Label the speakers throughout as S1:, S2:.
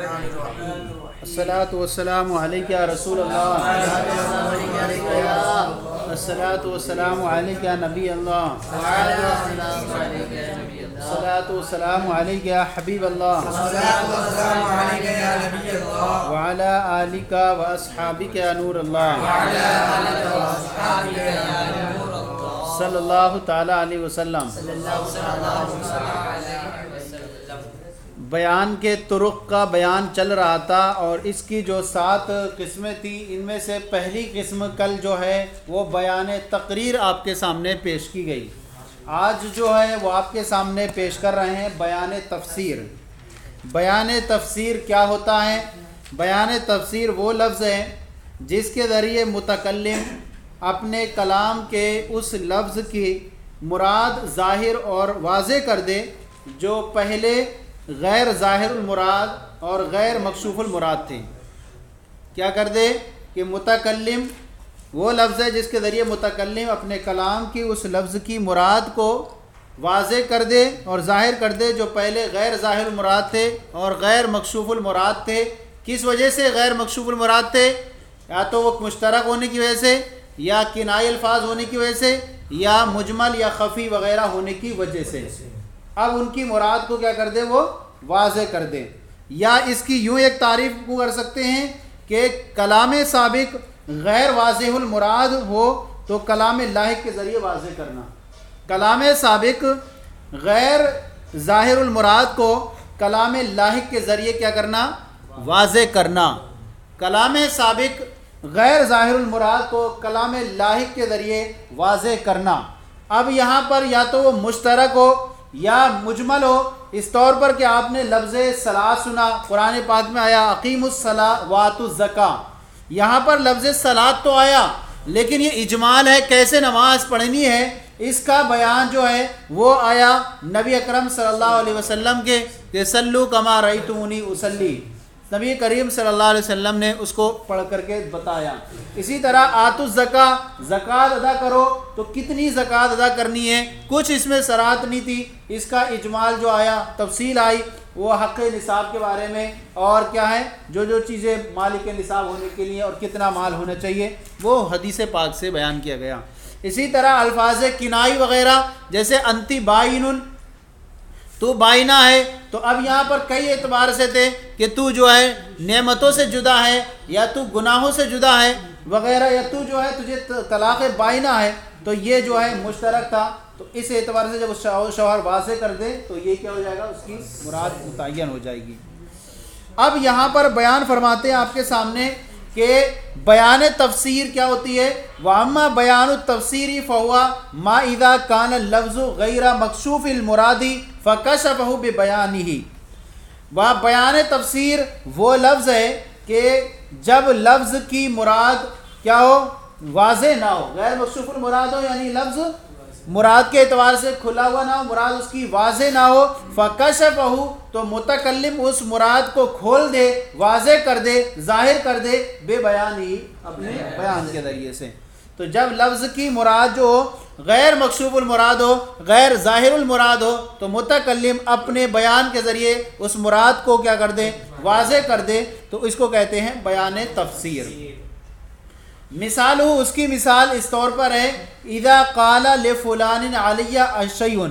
S1: الصلاۃ والسلام علیک یا رسول اللہ، الصلاۃ والسلام علیک یا نبی اللہ، الصلاۃ والسلام علیک یا حبیب اللہ، وعلی آلک و اصحابک یا نور اللہ، صلی اللہ تعالی علیہ وسلم۔ بیان کے طرق کا بیان چل رہا تھا اور اس کی جو 7 قسمیں تھیں، ان میں سے پہلی قسم کل جو ہے وہ بیان تقریر آپ کے سامنے پیش کی گئی۔ آج جو ہے وہ آپ کے سامنے پیش کر رہے ہیں بیان تفسیر۔ بیان تفسیر کیا ہوتا ہے؟ بیان تفسیر وہ لفظ ہے جس کے ذریعے متکلم اپنے کلام کے اس لفظ کی مراد ظاہر اور واضح کر دے جو پہلے غیر ظاہر المراد اور غیر مکشوف المراد تھے۔ کیا کر دے کہ متکلم وہ لفظ ہے جس کے ذریعے متکلم اپنے کلام کی اس لفظ کی مراد کو واضح کر دے اور ظاہر کر دے جو پہلے غیر ظاہر المراد تھے اور غیر مکشوف المراد تھے۔ کس وجہ سے غیر مکشوف المراد تھے؟ یا تو وہ مشترک ہونے کی وجہ سے، یا کنائی الفاظ ہونے کی وجہ سے، یا مجمل یا خفی وغیرہ ہونے کی وجہ سے۔ اب ان کی مراد کو کیا کر دے؟ وہ واضح کر دے۔ یا اس کی یوں ایک تعریف کو کر سکتے ہیں کہ کلام سابق غیر واضح المراد ہو تو کلام لاحق کے ذریعے واضح کرنا۔ کلام سابق غیر ظاہر المراد کو کلام لاحق کے ذریعے کیا کرنا؟ واضح کرنا۔ کلام سابق غیر ظاہر المراد کو کلام لاحق کے ذریعے واضح کرنا۔ اب یہاں پر یا تو وہ مشترک ہو یا مجمل ہو، اس طور پر کہ آپ نے لفظ صلاۃ سنا، قرآن پاک میں آیا اقیموا الصلاۃ وآتوا الزکاۃ، یہاں پر لفظ صلاۃ تو آیا لیکن یہ اجمال ہے، کیسے نماز پڑھنی ہے اس کا بیان جو ہے وہ آیا نبی اکرم صلی اللہ علیہ وسلم کے کہ صلوا کما رأیتمونی اصلی، نبی کریم صلی اللہ علیہ وسلم نے اس کو پڑھ کر کے بتایا۔ اسی طرح آتوا الزکاۃ، زکوٰۃ ادا کرو تو کتنی زکوٰۃ ادا کرنی ہے، کچھ اس میں شرائط نہیں تھی، اس کا اجمال جو آیا، تفصیل آئی وہ حق نصاب کے بارے میں اور کیا ہے جو چیزیں مالک نصاب ہونے کے لیے اور کتنا مال ہونا چاہیے وہ حدیث پاک سے بیان کیا گیا۔ اسی طرح الفاظ کنائی وغیرہ جیسے انتی بائن، تو بائنہ ہے، تو اب یہاں پر کئی اعتبار سے تھے کہ تو جو ہے نعمتوں سے جدا ہے یا تو گناہوں سے جدا ہے وغیرہ، یا تو جو ہے تجھے طلاق بائنہ ہے، تو یہ جو ہے مشترک تھا۔ تو اس اعتبار سے جب شوہر واضح کر دے تو یہ کیا ہو جائے گا؟ اس کی مراد متعین ہو جائے گی۔ اب یہاں پر بیان فرماتے ہیں آپ کے سامنے کہ بیان تفسیر کیا ہوتی ہے؟ وَأَمَّا بَيَانُ التَّفْسِيرِ فَهُوَ مَا إِذَا كَانَ اللَّفْظُ غَيْرَ مَكْشُوفِ الْمُرَادِ فَكَشَفَهُ بِبَيَانِهِ۔ وہ بیان تفسیر وہ لفظ ہے کہ جب لفظ کی مراد کیا ہو؟ واضح نہ ہو، غیر مکشوف المراد ہو، یعنی لفظ مراد کے اعتبار سے کھلا ہوا نہ ہو، مراد اس کی واضح نہ ہو، فَكَشَفَهُ تو متکلم اس مراد کو کھول دے، واضح کر دے، ظاہر کر دے، بے بیان ہی اپنے بیان کے ذریعے سے۔ تو جب لفظ کی مراد جو غیر مکشوف المراد ہو، غیر ظاہر المراد ہو، تو متکلم اپنے بیان کے ذریعے اس مراد کو کیا کر دے؟ واضح کر دے، تو اس کو کہتے ہیں بیان تفسیر۔ مثال ہو، اس کی مثال اس طور پر ہے اذا قال لفلان علی شیء،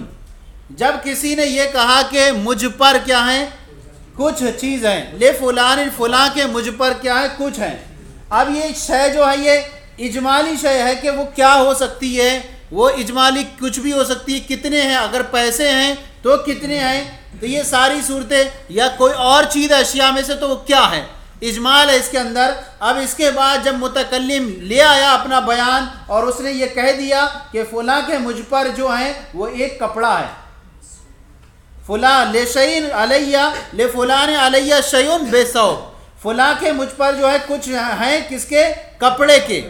S1: جب کسی نے یہ کہا کہ مجھ پر کیا ہیں؟ کچھ چیز ہیں، لفلان فلاں کے مجھ پر کیا ہے؟ کچھ ہیں۔ اب یہ شے جو ہے یہ اجمالی شے ہے کہ وہ کیا ہو سکتی ہے؟ وہ اجمالی کچھ بھی ہو سکتی ہے، کتنے ہیں، اگر پیسے ہیں تو کتنے ہیں، تو یہ ساری صورتیں، یا کوئی اور چیز اشیاء میں سے تو وہ کیا ہے؟ اجمال ہے اس کے اندر۔ اب اس کے بعد جب متکلم لے آیا اپنا بیان اور اس نے یہ کہہ دیا کہ فلاں کے مجھ پر جو ہیں وہ ایک کپڑا ہے، فلاں لشیء علیہ لفلان علیہ شیء بثوب، فلاں کے مجھ پر جو ہے کچھ ہیں، کس کے؟ کپڑے کے،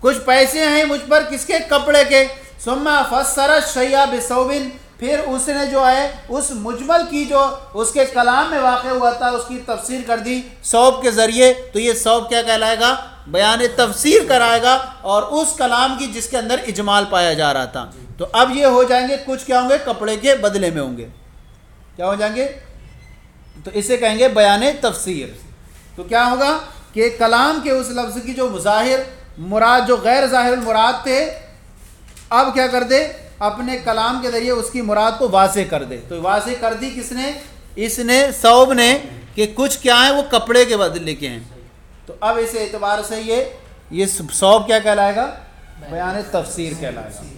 S1: کچھ پیسے ہیں مجھ پر، کس کے؟ کپڑے کے۔ ثم فسر الشیء بثوب، پھر اس نے جو ہے اس مجمل کی جو اس کے کلام میں واقع ہوا تھا اس کی تفسیر کر دی ثوب کے ذریعے، تو یہ ثوب کیا کہلائے گا؟ بیان تفسیر کرائے گا، اور اس کلام کی جس کے اندر اجمال پایا جا رہا تھا۔ تو اب یہ ہو جائیں گے کچھ کیا ہوں گے؟ کپڑے کے بدلے میں ہوں گے، کیا ہو جائیں گے؟ تو اسے کہیں گے بیان تفسیر۔ تو کیا ہوگا کہ کلام کے اس لفظ کی جو مظاہر مراد جو غیر ظاہر المراد تھے، اب کیا کر دے، اپنے کلام کے ذریعے اس کی مراد کو واضح کر دے۔ تو واضح کر دی کس نے؟ اس نے، ثوب نے، کہ کچھ کیا ہیں وہ کپڑے کے بدلے کے ہیں۔ تو اب اس اعتبار سے یہ ثوب کیا کہلائے گا؟ بیان تفسیر کہلائے گا۔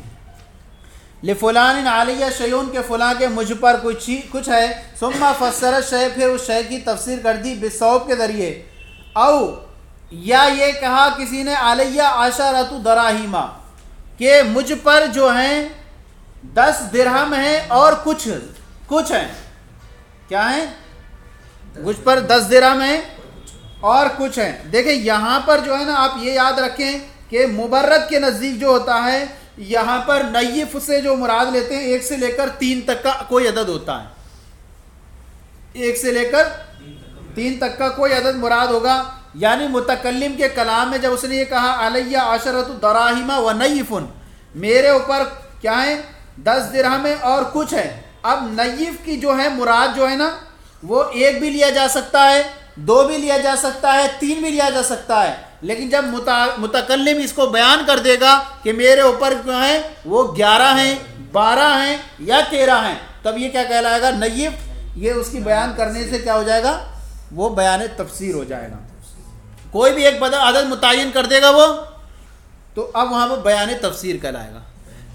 S1: لفلان علیہ شیون کے فلاں کے مجھ پر کچھ ہے، ثم فسر شے، پھر اس شے کی تفسیر کر دی بالثوب کے ذریعے، او یا یہ کہا کسی نے علیہ عشرۃ دراہیم، کہ مجھ پر جو ہیں 10 درہم ہیں اور کچھ ہیں، کیا ہیں؟ مجھ پر 10 درہم ہیں اور کچھ ہیں۔ دیکھیں یہاں پر جو ہے نا، آپ یہ یاد رکھیں کہ مبرد کے نزدیک جو ہوتا ہے، یہاں پر نیف سے جو مراد لیتے ہیں 1 سے لے کر 3 تک کا کوئی عدد ہوتا ہے، 1 سے لے کر 3 تک کا کوئی عدد مراد ہوگا۔ یعنی متکلم کے کلام میں جب اس نے یہ کہا علیہ عشرۃ دراہیم و نیف، میرے اوپر کیا ہے؟ 10 درہم اور کچھ ہے۔ اب نیف کی جو ہے مراد جو ہے نا، وہ 1 بھی لیا جا سکتا ہے، 2 بھی لیا جا سکتا ہے، 3 بھی لیا جا سکتا ہے، لیکن جب متکلم اس کو بیان کر دے گا کہ میرے اوپر جو ہے وہ 11 ہیں، 12 ہیں یا 13 ہیں، تب یہ کیا کہلائے گا؟ نیف۔ یہ اس کی بیان کرنے سے کیا ہو جائے گا؟ وہ بیان تفسیر ہو جائے گا۔ کوئی بھی ایک عدد متعین کر دے گا وہ، تو اب وہاں وہ بیان تفسیر کہلائے گا۔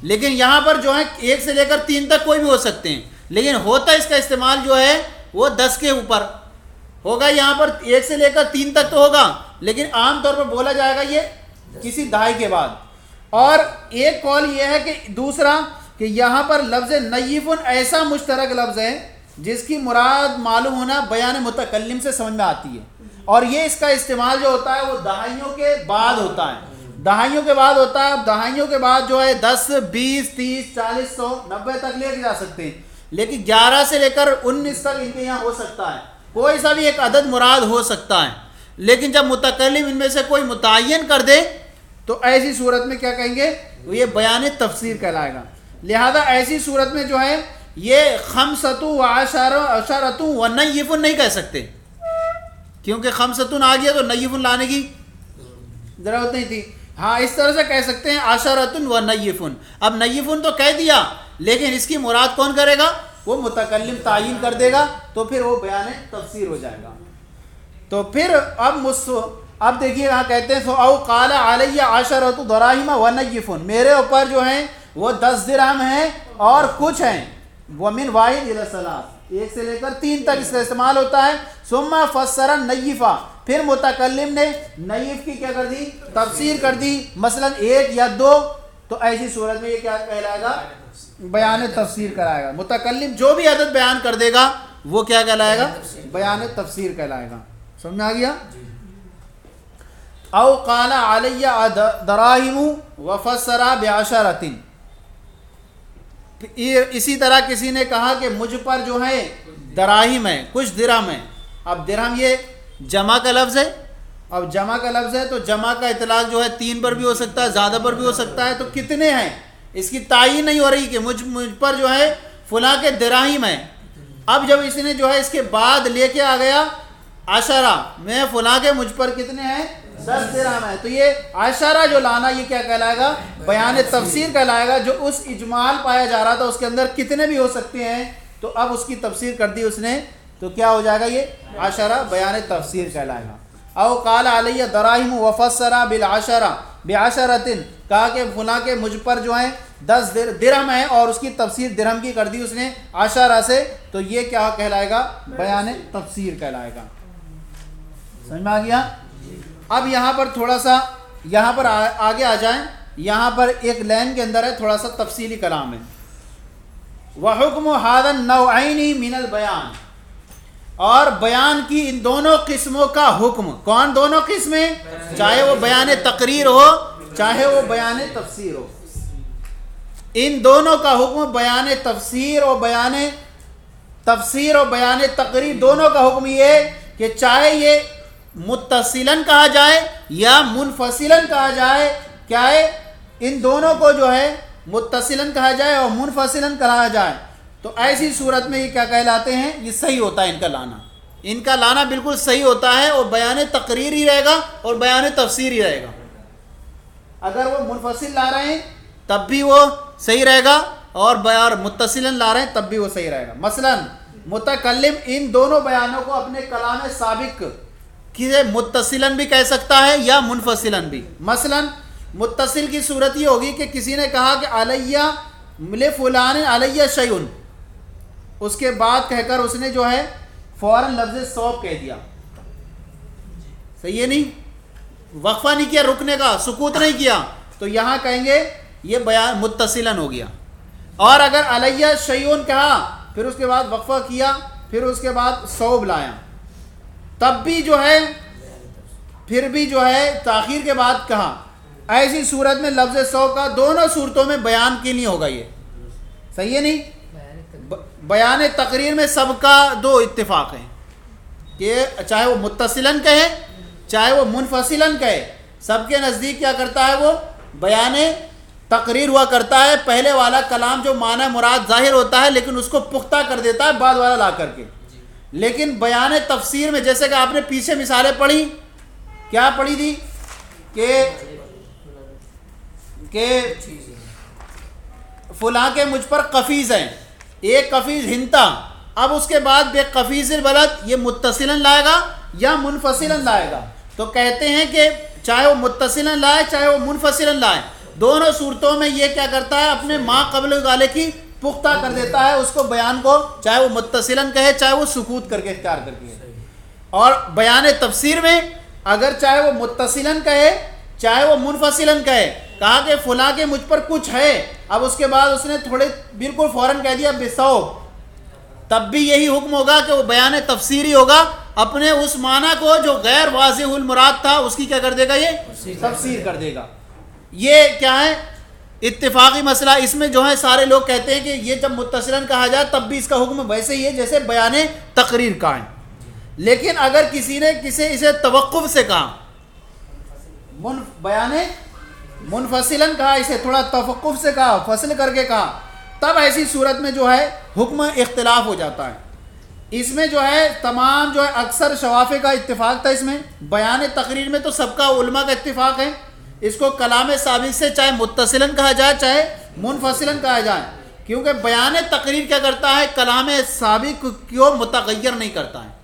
S1: لیکن یہاں پر جو ہے 1 سے لے کر 3 تک کوئی بھی ہو سکتے ہیں، لیکن ہوتا اس کا استعمال جو ہے وہ 10 کے اوپر ہوگا۔ یہاں پر 1 سے لے کر 3 تک تو ہوگا، لیکن عام طور پر بولا جائے گا یہ کسی دہائی کے بعد۔ اور ایک قول یہ ہے کہ دوسرا، کہ یہاں پر لفظ نیفن ایسا مشترک لفظ ہے جس کی مراد معلوم ہونا بیان متکلم سے سمجھ میں آتی ہے، اور یہ اس کا استعمال جو ہوتا ہے وہ دہائیوں کے بعد ہوتا ہے، دہائیوں کے بعد ہوتا ہے۔ اب دہائیوں کے بعد جو ہے 10 20 30 40 100 90 تک لے کے جا سکتے ہیں، لیکن 11 سے لے کر 19 تک ان کے یہاں ہو سکتا ہے، کوئی سا بھی ایک عدد مراد ہو سکتا ہے۔ لیکن جب متکلم ان میں سے کوئی متعین کر دے تو ایسی صورت میں کیا کہیں گے؟ یہ بیان تفسیر کہلائے گا۔ لہذا ایسی صورت میں جو ہے یہ خمسۃ و عشرۃ و نیف نہیں کہہ سکتے، کیونکہ خمسۃ آ گیا تو نیف لانے کی ضرورت نہیں تھی۔ ہاں اس طرح سے کہہ سکتے ہیں عشرۃ و نیف۔ اب نیف تو کہہ دیا، لیکن اس کی مراد کون کرے گا؟ وہ متکلم تعین کر دے گا، تو پھر وہ بیان تفسیر ہو جائے گا۔ تو پھر اب دیکھیے یہاں کہتے ہیں او قال علیہ عشرۃ دراہیم و نیف، میرے اوپر جو ہیں وہ 10 درہم ہیں اور کچھ ہیں، ومن واحد الی ثلاث، 1 سے لے کر 3 تک اس کا استعمال ہوتا ہے۔ ثم فسر نیفا، پھر متکلم نے نیف کی کیا کر دی؟ تفسیر کر دی، مثلا 1 یا 2، تو ایسی صورت میں یہ کیا کہلائے گا؟ بیان تفسیر کرائے گا۔ متکلم جو بھی عدد بیان کر دے گا وہ کیا کہلائے گا؟ بیان تفسیر کہلائے گا۔ سمجھ میں آ گیا؟ او قال علیہ دراہیم وفسر بعشرۃ، اسی طرح کسی نے کہا کہ مجھ پر جو ہے دراہیم ہے، کچھ درہم ہے۔ اب درہم یہ جمع کا لفظ ہے، اب جمع کا لفظ ہے تو جمع کا اطلاق جو ہے 3 پر بھی ہو سکتا ہے، زیادہ پر بھی ہو سکتا ہے، تو کتنے ہیں اس کی تعین نہیں ہو رہی کہ مجھ پر جو ہے فلاں کے دراہیم ہیں۔ اب جب اس نے جو ہے اس کے بعد لے کے آ گیا عشرہ، میں فلاں کے مجھ پر کتنے ہیں؟ 10 درہم ہے، تو یہ عشرہ جو لانا یہ کیا کہلائے گا؟ بیان تفسیر کہلائے گا۔ جو اس اجمال پایا جا رہا تھا اس کے اندر کتنے بھی ہو سکتے ہیں، تو اب اس کی تفسیر کر دی اس نے، تو کیا ہو جائے گا؟ یہ عشرہ بیان تفسیر کہلائے گا۔ او قال علیہ دراہیم وفسر بالعشرہ بعشرۃ، کہا کہ فلاں کے مجھ پر جو ہیں 10 درہم ہے اور اس کی تفسیر درہم کی کر دی اس نے عشرہ سے، تو یہ کیا کہلائے گا؟ بیان تفسیر کہلائے گا۔ سمجھ میں آ گیا؟ اب یہاں پر تھوڑا سا یہاں پر آگے آ جائیں، یہاں پر ایک لائن کے اندر ہے تھوڑا سا تفصیلی کلام ہے۔ وحکم هذا النوعین من البیان، اور بیان کی ان دونوں قسموں کا حکم، کون دونوں قسمیں؟ چاہے وہ بیان تقریر ہو چاہے وہ بیان تفسیر ہو، ان دونوں کا حکم بیان تفسیر اور بیان تقریر دونوں کا حکم یہ ہے کہ چاہے یہ متصلاً کہا جائے یا منفصلاً کہا جائے، کیا ہے؟ ان دونوں کو جو ہے متصلاً کہا جائے اور منفصلاً کہا جائے، تو ایسی صورت میں یہ کیا کہلاتے ہیں؟ یہ صحیح ہوتا ہے ان کا لانا۔ ان کا لانا بالکل صحیح ہوتا ہے، اور بیان تقریر ہی رہے گا اور بیان تفسیر ہی رہے گا۔ اگر وہ منفصل لا رہے ہیں تب بھی وہ صحیح رہے گا، اور متصلاً لا رہے ہیں تب بھی وہ صحیح رہے گا۔ مثلا متکلم ان دونوں بیانوں کو اپنے کلام سابق کے متصلاً بھی کہہ سکتا ہے یا منفصلاً بھی۔ مثلا متصل کی صورت یہ ہوگی کہ کسی نے کہا کہ علیہ لفلان علیہ شیء، اس کے بعد کہہ کر اس نے جو ہے فوراً لفظ صوب کہہ دیا، صحیح ہے نہیں، وقفہ نہیں کیا، رکنے کا، سکوت نہیں کیا، تو یہاں کہیں گے یہ بیان متصلاً ہو گیا۔ اور اگر علیہ شیء کہا، پھر اس کے بعد وقفہ کیا، پھر اس کے بعد صوب لایا، تب بھی جو ہے پھر بھی جو ہے تاخیر کے بعد کہا، ایسی صورت میں لفظ صوب کا دونوں صورتوں میں بیان کے لیے ہوگا، یہ صحیح ہے نہیں۔ بیان تقریر میں سب کا دو اتفاق ہے کہ چاہے وہ متصلاً کہے چاہے وہ منفصلاً کہے، سب کے نزدیک کیا کرتا ہے، وہ بیان تقریر ہوا کرتا ہے۔ پہلے والا کلام جو معنی مراد ظاہر ہوتا ہے لیکن اس کو پختہ کر دیتا ہے بعد والا لا کر کے۔ لیکن بیان تفسیر میں جیسے کہ آپ نے پیچھے مثالیں پڑھی، کیا پڑھی تھی کہ فلاں کے مجھ پر قفیز ہیں، ایک قفیز ہنتا، اب اس کے بعد بے قفیز البلد یہ متصلاً لائے گا یا منفصلاً لائے گا، تو کہتے ہیں کہ چاہے وہ متصلاً لائے چاہے وہ منفصلاً لائے، دونوں صورتوں میں یہ کیا کرتا ہے، اپنے ما قبل والے کی پختہ کر دیتا ہے اس کو، بیان کو، چاہے وہ متصلاً کہے چاہے وہ سکوت کر کے اختیار کر کے۔ اور بیان تفسیر میں اگر چاہے وہ متصلاً کہے چاہے وہ منفصلاً کہے، کہا کہ فلاں کے مجھ پر کچھ ہے، اب اس کے بعد اس نے تھوڑے بالکل فوراً کہہ دیا بصوب، تب بھی یہی حکم ہوگا کہ وہ بیان تفسیری ہوگا، اپنے اس معنی کو جو غیر واضح المراد تھا اس کی کیا کر دے گا، یہ تفسیر کر دے گا۔ یہ کیا ہے، اتفاقی مسئلہ۔ اس میں جو ہے سارے لوگ کہتے ہیں کہ یہ جب متصلاً کہا جائے تب بھی اس کا حکم ویسے ہی ہے جیسے بیان تقریر کا ہے۔ لیکن اگر کسی نے اسے توقف سے کہا، بیان منفصلاً کہا، اسے تھوڑا توقف سے کہا، فصل کر کے کہا، تب ایسی صورت میں جو ہے حکم اختلاف ہو جاتا ہے۔ اس میں جو ہے تمام جو ہے اکثر شوافع کا اتفاق تھا، اس میں بیان تقریر میں تو سب کا علماء کا اتفاق ہے، اس کو کلام سابق سے چاہے متصلاً کہا جائے چاہے منفصلاً کہا جائے، کیونکہ بیان تقریر کیا کرتا ہے، کلام سابق کو متغیر نہیں کرتا ہے۔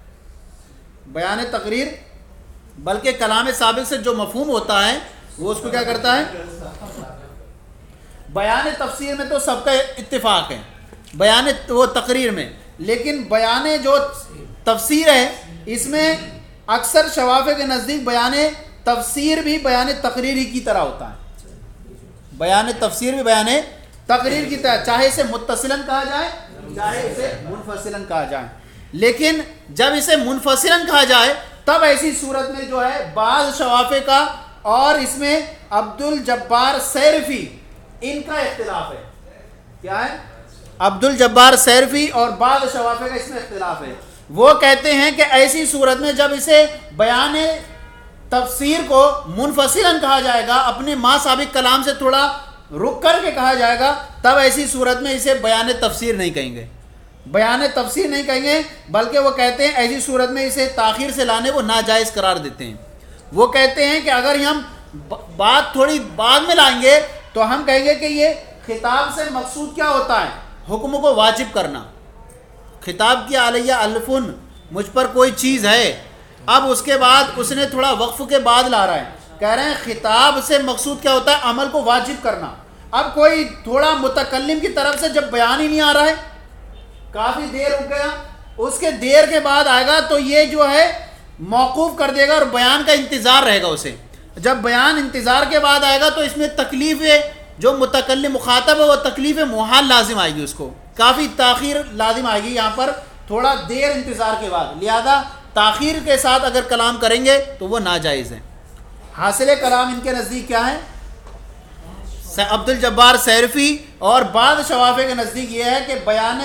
S1: بیان تقریر بلکہ کلام سابق سے جو مفہوم ہوتا ہے وہ اس کو کیا کرتا ہے۔ بیان تفسیر میں تو سب کا اتفاق ہے، بیان وہ تقریر میں، لیکن بیان جو تفسیر ہے اس میں اکثر شوافع کے نزدیک بیان تفسیر بھی بیان تقریر کی طرح ہوتا ہے، بیان تفسیر بھی بیان تقریر کی طرح، چاہے اسے متصلاً کہا جائے چاہے اسے منفصلاً کہا جائے۔ لیکن جب اسے منفصلاً کہا جائے تب ایسی صورت میں جو ہے بعض شوافع کا اور اس میں عبد الجبار سیرفی ان کا اختلاف ہے۔ کیا ہے؟ عبد الجبار سیرفی اور بعض شوافع کا اس میں اختلاف ہے۔ وہ کہتے ہیں کہ ایسی صورت میں جب اسے بیان تفسیر کو منفصلاً کہا جائے گا، اپنے ما سابق کلام سے تھوڑا رک کر کے کہا جائے گا، تب ایسی صورت میں اسے بیان تفسیر نہیں کہیں گے، بیان تفسیر نہیں کہیں گے، بلکہ وہ کہتے ہیں ایسی صورت میں اسے تاخیر سے لانے کو ناجائز قرار دیتے ہیں۔ وہ کہتے ہیں کہ اگر ہم بات تھوڑی بعد میں لائیں گے تو ہم کہیں گے کہ یہ خطاب سے مقصود کیا ہوتا ہے، حکم کو واجب کرنا۔ خطاب کیا علیہ الفن، مجھ پر کوئی چیز ہے، اب اس کے بعد اس نے تھوڑا وقف کے بعد لا رہا ہے، کہہ رہے ہیں خطاب سے مقصود کیا ہوتا ہے، عمل کو واجب کرنا۔ اب کوئی تھوڑا متکلم کی طرف سے جب بیان ہی نہیں آ رہا ہے، کافی دیر رک گیا، اس کے دیر کے بعد آئے گا تو یہ جو ہے موقوف کر دے گا اور بیان کا انتظار رہے گا اسے۔ جب بیان انتظار کے بعد آئے گا تو اس میں تکلیف جو متکلم مخاطب ہے وہ تکلیف محال لازم آئے گی، اس کو کافی تاخیر لازم آئے گی یہاں پر، تھوڑا دیر انتظار کے بعد، لہذا تاخیر کے ساتھ اگر کلام کریں گے تو وہ ناجائز ہے۔ حاصل کلام ان کے نزدیک کیا ہے، عبد الجبار سیرفی اور بعض شوافع کے نزدیک یہ ہے کہ بیان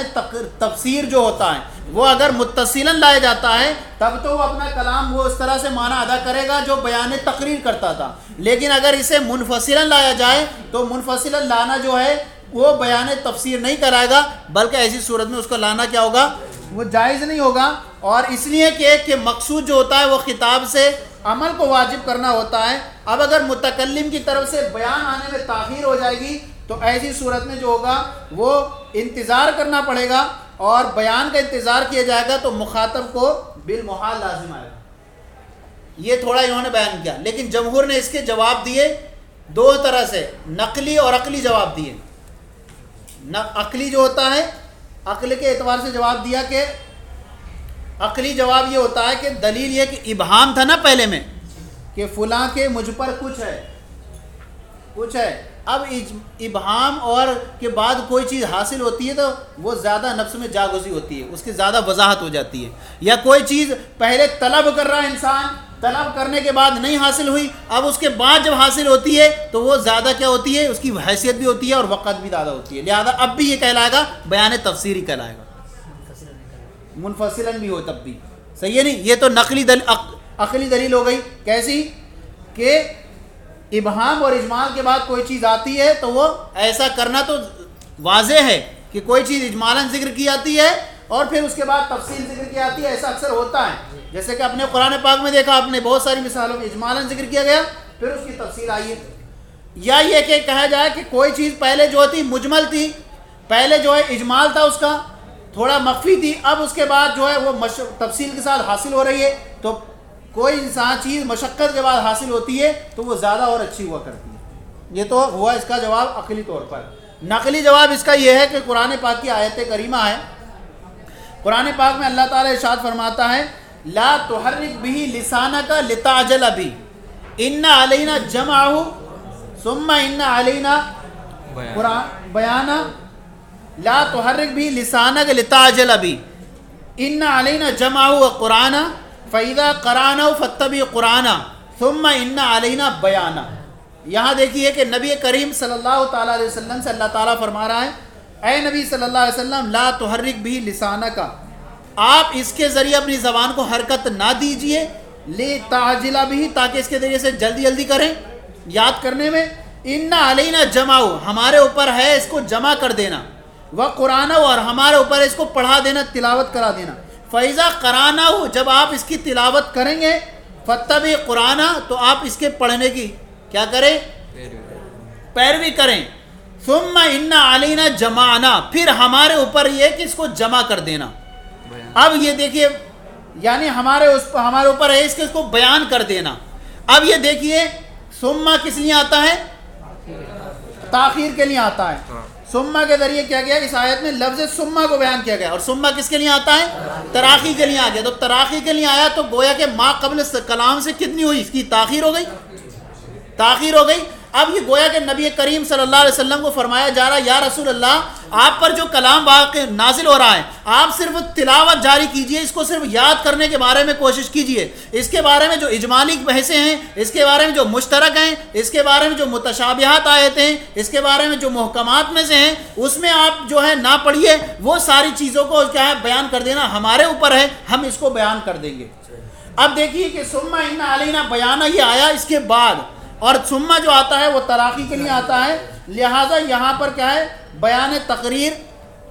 S1: تفسیر جو ہوتا ہے وہ اگر متصلاً لایا جاتا ہے تب تو وہ اپنا کلام وہ اس طرح سے معنی ادا کرے گا جو بیان تقریر کرتا تھا، لیکن اگر اسے منفصلاً لایا جائے تو منفصلاً لانا جو ہے وہ بیان تفسیر نہیں کرائے گا، بلکہ ایسی صورت میں اس کا لانا کیا ہوگا، وہ جائز نہیں ہوگا، اور اس لیے کہ مقصود جو ہوتا ہے وہ خطاب سے عمل کو واجب کرنا ہوتا ہے۔ اب اگر متکلم کی طرف سے بیان آنے میں تاخیر ہو جائے گی تو ایسی صورت میں جو ہوگا وہ انتظار کرنا پڑے گا، اور بیان کا انتظار کیا جائے گا تو مخاطب کو بالمحال لازم آئے گا۔ یہ تھوڑا انہوں نے بیان کیا، لیکن جمہور نے اس کے جواب دیے دو طرح سے، نقلی اور عقلی جواب دیے۔ عقلی جو ہوتا ہے، عقل کے اعتبار سے جواب دیا کہ عقلی جواب یہ ہوتا ہے کہ دلیل یہ کہ ابہام تھا نا پہلے میں کہ فلاں کے مجھ پر کچھ ہے، اب ابہام اور کے بعد کوئی چیز حاصل ہوتی ہے تو وہ زیادہ نفس میں جاگزی ہوتی ہے، اس کی زیادہ وضاحت ہو جاتی ہے۔ یا کوئی چیز پہلے طلب کر رہا ہے انسان، طلب کرنے کے بعد نہیں حاصل ہوئی، اب اس کے بعد جب حاصل ہوتی ہے تو وہ زیادہ کیا ہوتی ہے، اس کی حیثیت بھی ہوتی ہے اور وقت بھی زیادہ ہوتی ہے، لہذا اب بھی یہ کہلائے گا بیان تفسیری کہلائے گا، منفصلاً بھی ہو تب بھی صحیح ہے نہیں۔ یہ تو نقلی عقلی دلیل ہو گئی، کیسی کہ ابہام اور اجمال کے بعد کوئی چیز آتی ہے تو وہ ایسا کرنا تو واضح ہے کہ کوئی چیز اجمالاً ذکر کی جاتی ہے اور پھر اس کے بعد تفصیل ذکر کی جاتی ہے، ایسا اکثر ہوتا ہے، جیسے کہ اپنے قرآن پاک میں دیکھا آپ نے بہت ساری مثالوں میں اجمالاً ذکر کیا گیا پھر اس کی تفصیل آئی ہے۔ یا یہ کہ کہا جائے کہ کوئی چیز پہلے جو تھی مجمل تھی، پہلے جو ہے اجمال تھا اس کا تھوڑا مخفی تھی، اب اس کے بعد جو ہے وہ تفصیل کے ساتھ حاصل ہو رہی ہے، تو کوئی انسان چیز مشقت کے بعد حاصل ہوتی ہے تو وہ زیادہ اور اچھی ہوا کرتی ہے۔ یہ تو ہوا اس کا جواب عقلی طور پر۔ نقلی جواب اس کا یہ ہے کہ قرآن پاک کی آیت کریمہ ہے، قرآن پاک میں اللہ تعالیٰ ارشاد فرماتا ہے لا تحرک به لسانک لتعجل به ان علینا جمعہ ثم ان علینا بیانا لا تحرک به لسانک لتعجل به ان علینا جمعہ وقرآنا فَإِذَا قَرَأْنَاهُ فَاتَّبِعْ قُرْآنَهُ ثُمَّ إِنَّ عَلَيْنَا بَيَانَهُ۔ یہاں دیکھیے کہ نبی کریم صلی اللہ تعالیٰ علیہ وسلم سے اللہ تعالیٰ فرما رہا ہے، اے نبی صلی اللہ علیہ وسلم لا تحرک بھی لسانک، آپ اس کے ذریعے اپنی زبان کو حرکت نہ دیجئے، لِتَعْجِلَ بِهِ تاکہ اس کے ذریعے سے جلدی جلدی کریں یاد کرنے میں، إِنَّ عَلَيْنَا جَمْعَهُ ہمارے اوپر ہے اس کو جمع کر دینا، وَقُرْآنَهُ اور ہمارے اوپر ہے اس کو پڑھا دینا، تلاوت کرا دینا، فَإِذَا قَرَأْنَاهُ جب آپ اس کی تلاوت کریں گے، فَاتَّبِعْ قُرْآنَهُ تو آپ اس کے پڑھنے کی کیا کریں، پیروی کریں، ثُمَّ إِنَّ عَلَيْنَا جَمَعْنَا پھر ہمارے اوپر یہ کہ اس کو جمع کر دینا۔ اب یہ دیکھیے یعنی ہمارے اوپر ہے اس کے اس کو بیان کر دینا۔ اب یہ دیکھیے ثُمَّ کس لیے آتا ہے، تاخیر کے لیے آتا ہے، ثم کے ذریعے کیا گیا اس آیت میں لفظ ثم کو بیان کیا گیا، اور ثم کس کے لیے آتا ہے، تراخی کے لیے آ گیا، تو تراخی کے لیے آیا تو گویا کہ ما قبل کلام سے کتنی ہوئی، اس کی تاخیر ہو گئی۔ اب یہ گویا کہ نبی کریم صلی اللہ علیہ وسلم کو فرمایا جا رہا ہے یا رسول اللہ آپ پر جو کلام واقع نازل ہو رہا ہے آپ صرف تلاوت جاری کیجئے، اس کو صرف یاد کرنے کے بارے میں کوشش کیجئے، اس کے بارے میں جو اجمالی بحثیں ہیں، اس کے بارے میں جو مشترک ہیں، اس کے بارے میں جو متشابہات آیتیں ہیں، اس کے بارے میں جو محکمات میں سے ہیں اس میں آپ جو ہے نہ پڑھیے، وہ ساری چیزوں کو کیا ہے بیان کر دینا ہمارے اوپر ہے، ہم اس کو بیان کر دیں گے۔ اب دیکھیے کہ ثم ان علینا بیانہ یہ آیا اس کے بعد، اور ثم جو آتا ہے وہ تراخی کے لیے آتا ہے، لہٰذا یہاں پر کیا ہے بیان تقریر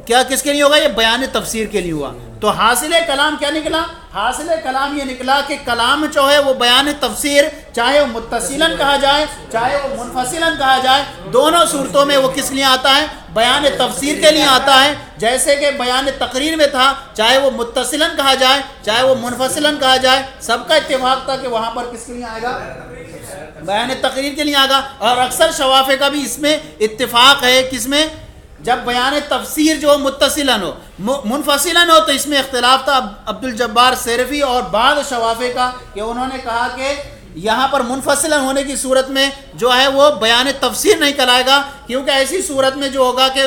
S1: کیا کس کے لیے ہوگا، یہ بیان تفسیر کے لیے ہوا۔ تو حاصل کلام کیا نکلا، حاصل کلام یہ نکلا کہ کلام جو ہے وہ بیان تفسیر، چاہے وہ متصلاً کہا جائے چاہے وہ منفصلاً کہا جائے، دونوں صورتوں میں وہ کس لیے آتا ہے، بیان تفسیر کے لیے آتا ہے۔ جیسے کہ بیان تقریر میں تھا، چاہے وہ متصلاً کہا جائے چاہے وہ منفصلاً کہا جائے، سب کا اتفاق تھا کہ وہاں پر کس کے لیے آئے گا، بیان تقریر کے لیے آگا۔ اور اکثر شوافع کا بھی اس میں اتفاق ہے، کس میں، جب بیان تفسیر جو متصلاً ہو، منفصلاً ہو تو اس میں اختلاف تھا عبد الجبار سیرفی اور بعض شوافع کا، کہ انہوں نے کہا کہ یہاں پر منفصلاً ہونے کی صورت میں جو ہے وہ بیان تفسیر نہیں کرائے گا، کیونکہ ایسی صورت میں جو ہوگا کہ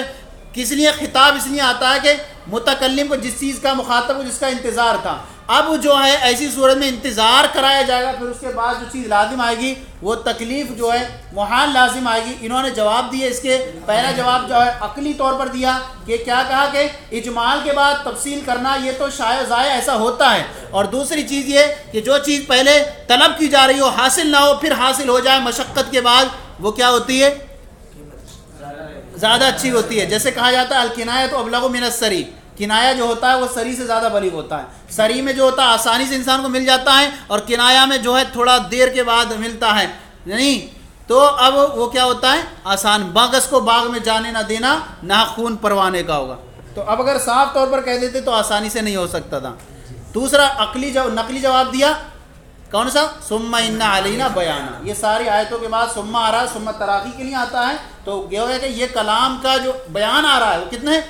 S1: کس لیے خطاب اس لیے آتا ہے کہ متکلم کو جس چیز کا مخاطب کو جس کا انتظار تھا، اب جو ہے ایسی صورت میں انتظار کرایا جائے گا، پھر اس کے بعد جو چیز لازم آئے گی وہ تکلیف جو ہے محال لازم آئے گی۔ انہوں نے جواب دیے، اس کے پہلا جواب جو ہے عقلی طور پر دیا کہ کیا کہا کہ اجمال کے بعد تفصیل کرنا یہ تو شاید ضائع ایسا ہوتا ہے، اور دوسری چیز یہ کہ جو چیز پہلے طلب کی جا رہی ہو حاصل نہ ہو پھر حاصل ہو جائے مشقت کے بعد، وہ کیا ہوتی ہے، زیادہ اچھی ہوتی ہے۔ جیسے کہا جاتا ہے الکنایۃ ابلغ من الصریح، کنایا جو ہوتا ہے وہ سری سے زیادہ بلیغ ہوتا ہے. سری میں جو ہوتا ہے آسانی سے انسان کو مل جاتا ہے، اور کنایا میں جو ہے تھوڑا دیر کے بعد ملتا ہے. نہیں تو اب وہ کیا ہوتا ہے، آسان. باغس کو باغ میں جانے نہ دینا، نہ خون پروانے کا ہوگا. تو اب اگر صاف طور پر کہہ دیتے تو آسانی سے نہیں ہو سکتا تھا. دوسرا نقلی جواب دیا کون سا، ثم ان علینا بیانا. یہ ساری آیتوں کے بعد ثم آ رہا ہے، ثم تراخی کے لیے آتا ہے. تو یہ ہوگا کہ یہ کلام کا جو بیان آ رہا ہے وہ کتنے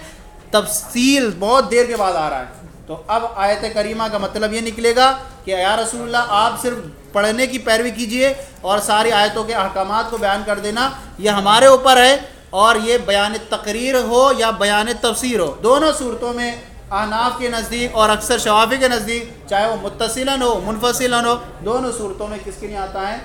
S1: تفصیل بہت دیر کے بعد آ رہا ہے. تو اب آیت کریمہ کا مطلب یہ نکلے گا کہ یا رسول اللہ آپ صرف پڑھنے کی پیروی کیجئے اور ساری آیتوں کے احکامات کو بیان کر دینا، یہ ہمارے اوپر ہے. اور یہ بیان تقریر ہو یا بیان تفسیر ہو، دونوں صورتوں میں احناف کے نزدیک اور اکثر شوافی کے نزدیک، چاہے وہ متصلاً ہو منفصلاً ہو، دونوں صورتوں میں کس کے لیے آتا ہے،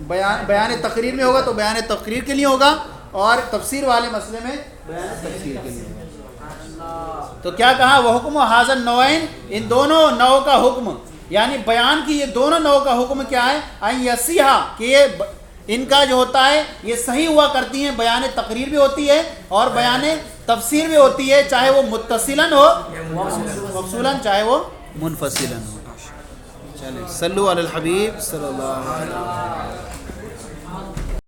S1: بیان تقریر میں ہوگا تو بیان تقریر کے لیے ہوگا، اور تفسیر والے مسئلے میں بیان تفسیر کے لیے ہوگا. تو کیا کہا، وہ حکم حاضر نوعین، ان دونوں نوع کا حکم، یعنی بیان کی یہ دونوں نوع کا حکم کیا ہے، ان یصیحا، کہ یہ ان کا جو ہوتا ہے یہ صحیح ہوا کرتی ہیں. بیان تقریر بھی ہوتی ہے اور بیان تفسیر بھی ہوتی ہے، چاہے وہ متصلاً ہو مفصولاً، چاہے وہ منفصلاً ہو. چلیں صلو علی الحبیب صلی اللہ علیہ وسلم.